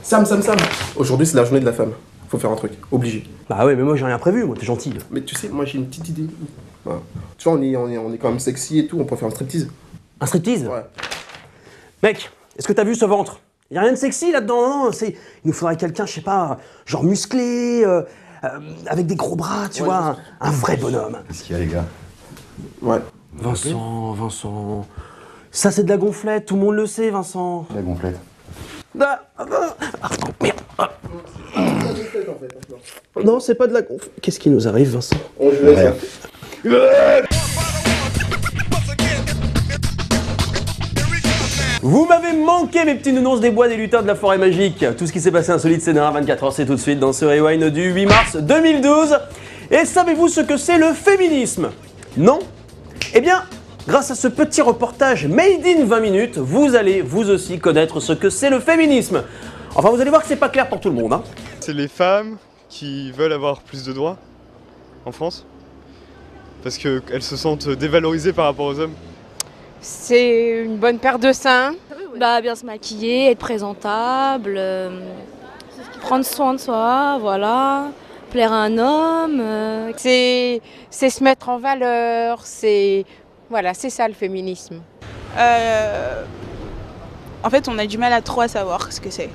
Sam. Aujourd'hui, c'est la journée de la femme. Faut faire un truc, obligé. Bah ouais, mais moi j'ai rien prévu, moi t'es gentil. Mais tu sais, moi j'ai une petite idée. Voilà. Tu vois, on est quand même sexy et tout, on peut faire un striptease. Un striptease? Ouais. Mec, est-ce que t'as vu ce ventre? Y'a rien de sexy là-dedans, non? Il nous faudrait quelqu'un, je sais pas, genre musclé, avec des gros bras, tu vois, un vrai bonhomme. Qu'est-ce qu'il y a, les gars? Ouais. Vincent... Ça c'est de la gonflette, tout le monde le sait, Vincent. La gonflette. Merde. Non, c'est pas de la gonflette. Qu'est-ce qui nous arrive, Vincent? On joue à ça. Vous m'avez manqué, mes petits nounours des bois, des lutteurs de la forêt magique. Tout ce qui s'est passé insolite ces dernières 24 heures, c'est tout de suite dans ce rewind du 8 mars 2012. Et savez-vous ce que c'est le féminisme? Non? Eh bien, grâce à ce petit reportage made in 20 minutes, vous allez vous aussi connaître ce que c'est le féminisme. Enfin, vous allez voir que c'est pas clair pour tout le monde, hein. C'est les femmes qui veulent avoir plus de droits en France parce qu'elles se sentent dévalorisées par rapport aux hommes. C'est une bonne paire de seins. Bah, bien se maquiller, être présentable, prendre soin de soi, voilà, plaire à un homme. C'est se mettre en valeur, voilà, c'est ça le féminisme. En fait, on a du mal à trop savoir ce que c'est.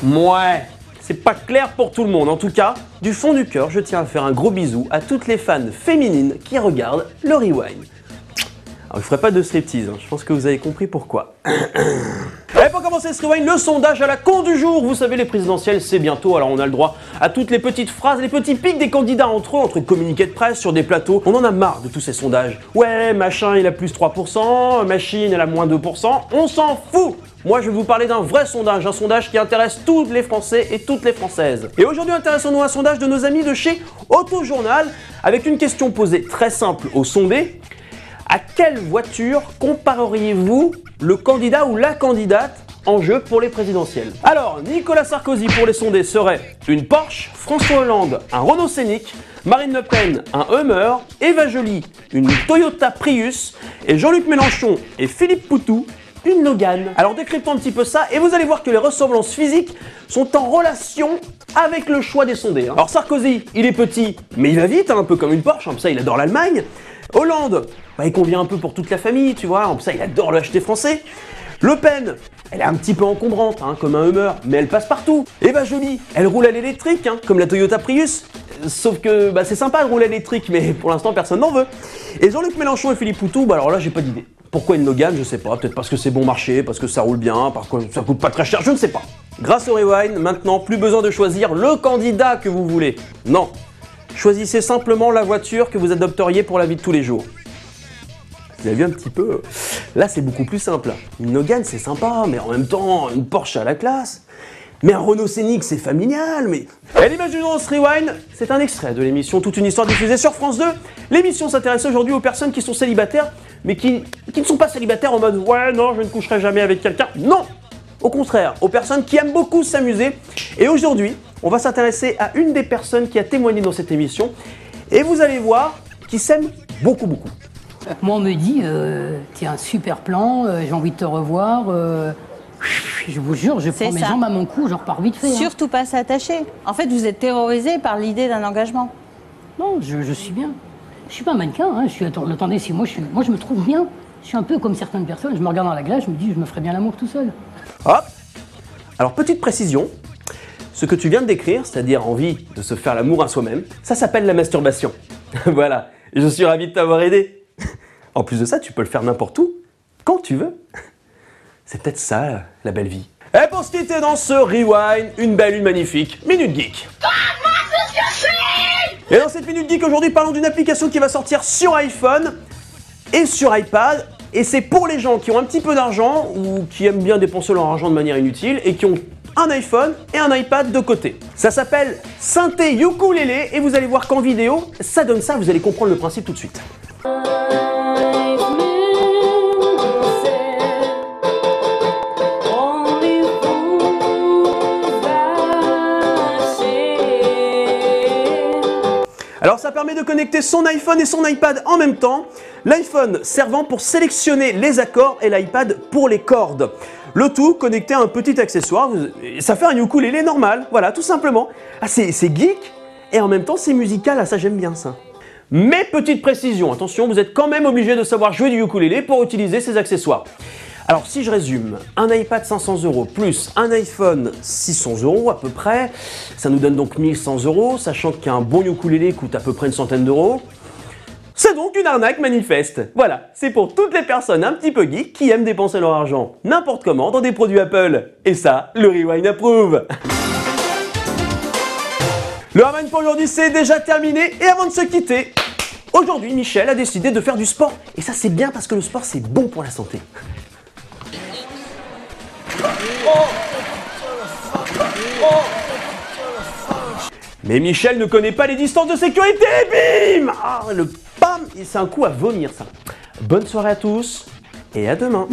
Ouais, c'est pas clair pour tout le monde. En tout cas, du fond du cœur, je tiens à faire un gros bisou à toutes les fans féminines qui regardent le rewind. Alors, je ferai pas de striptease, hein. Je pense que vous avez compris pourquoi. Et pour commencer ce rewind, le sondage à la con du jour. Vous savez, les présidentielles, c'est bientôt, alors on a le droit à toutes les petites phrases, les petits pics des candidats entre eux, entre communiqués de presse, sur des plateaux. On en a marre de tous ces sondages. Ouais, machin, il a plus 3%, machine, elle a moins 2%. On s'en fout! Moi, je vais vous parler d'un vrai sondage, un sondage qui intéresse tous les Français et toutes les Françaises. Et aujourd'hui, intéressons-nous à un sondage de nos amis de chez Autojournal, avec une question posée très simple aux sondés. À quelle voiture compareriez-vous le candidat ou la candidate en jeu pour les présidentielles? Alors, Nicolas Sarkozy pour les sondés serait une Porsche, François Hollande un Renault Scénic, Marine Le Pen un Hummer, Eva Joly une Toyota Prius et Jean-Luc Mélenchon et Philippe Poutou une Logan. Alors décryptons un petit peu ça et vous allez voir que les ressemblances physiques sont en relation avec le choix des sondés. Alors Sarkozy, il est petit, mais il va vite, hein, un peu comme une Porsche, comme ça il adore l'Allemagne. Hollande, bah, il convient un peu pour toute la famille, tu vois, comme ça il adore le acheter français. Le Pen, elle est un petit peu encombrante, hein, comme un Hummer, mais elle passe partout. Eva Joly, elle roule à l'électrique, hein, comme la Toyota Prius. Sauf que bah, c'est sympa de rouler à l'électrique, mais pour l'instant personne n'en veut. Et Jean-Luc Mélenchon et Philippe Poutou, bah alors là j'ai pas d'idée. Pourquoi une Logan? Je sais pas, peut-être parce que c'est bon marché, parce que ça roule bien, parce que ça coûte pas très cher, je ne sais pas. Grâce au Rewind, maintenant plus besoin de choisir le candidat que vous voulez. Non, choisissez simplement la voiture que vous adopteriez pour la vie de tous les jours. Vous avez vu un petit peu? Là c'est beaucoup plus simple. Une Logan c'est sympa, mais en même temps une Porsche à la classe. Mais un Renault Scénic c'est familial, mais... Et l'image du jour dans ce Rewind, c'est un extrait de l'émission Toute une histoire diffusée sur France 2. L'émission s'intéresse aujourd'hui aux personnes qui sont célibataires, mais qui ne sont pas célibataires en mode « ouais, non, je ne coucherai jamais avec quelqu'un ». Non! Au contraire, aux personnes qui aiment beaucoup s'amuser. Et aujourd'hui, on va s'intéresser à une des personnes qui a témoigné dans cette émission. Et vous allez voir qu'ils s'aiment beaucoup, beaucoup. Moi, on me dit, tiens, super plan, j'ai envie de te revoir. Je vous jure, je prends mes jambes à mon cou, j'en repars vite fait. Surtout pas s'attacher. En fait, vous êtes terrorisé par l'idée d'un engagement. Non, je suis bien. Je suis pas un mannequin, hein. Attendez, si moi je me trouve bien. Je suis un peu comme certaines personnes, je me regarde dans la glace, je me dis, je me ferais bien l'amour tout seul. Hop! Alors, petite précision, ce que tu viens de décrire, c'est-à-dire envie de se faire l'amour à soi-même, ça s'appelle la masturbation. Voilà, je suis ravi de t'avoir aidé. En plus de ça, tu peux le faire n'importe où, quand tu veux. C'est peut-être ça, la belle vie. Et pour se quitter dans ce Rewind, une belle, une magnifique Minute Geek. Et dans cette Minute Geek, aujourd'hui, parlons d'une application qui va sortir sur iPhone et sur iPad. Et c'est pour les gens qui ont un petit peu d'argent ou qui aiment bien dépenser leur argent de manière inutile et qui ont un iPhone et un iPad de côté. Ça s'appelle Synthé Ukulele et vous allez voir qu'en vidéo, ça donne ça, vous allez comprendre le principe tout de suite. Alors ça permet de connecter son iPhone et son iPad en même temps, l'iPhone servant pour sélectionner les accords et l'iPad pour les cordes. Le tout connecté à un petit accessoire, ça fait un ukulélé normal, voilà, tout simplement. Ah, c'est geek et en même temps c'est musical, ah ça j'aime bien ça. Mais petite précision, attention, vous êtes quand même obligé de savoir jouer du ukulélé pour utiliser ces accessoires. Alors si je résume, un iPad 500 € plus un iPhone 600 € à peu près, ça nous donne donc 1100 €, sachant qu'un bon ukulélé coûte à peu près une centaine d'euros. C'est donc une arnaque manifeste. Voilà, c'est pour toutes les personnes un petit peu geeks qui aiment dépenser leur argent n'importe comment dans des produits Apple. Et ça, le Rewind approuve. Le Rewind pour aujourd'hui c'est déjà terminé et avant de se quitter, aujourd'hui Michel a décidé de faire du sport. Et ça c'est bien parce que le sport c'est bon pour la santé. Mais Michel ne connaît pas les distances de sécurité, bim! Ah, le pam! C'est un coup à vomir ça. Bonne soirée à tous et à demain.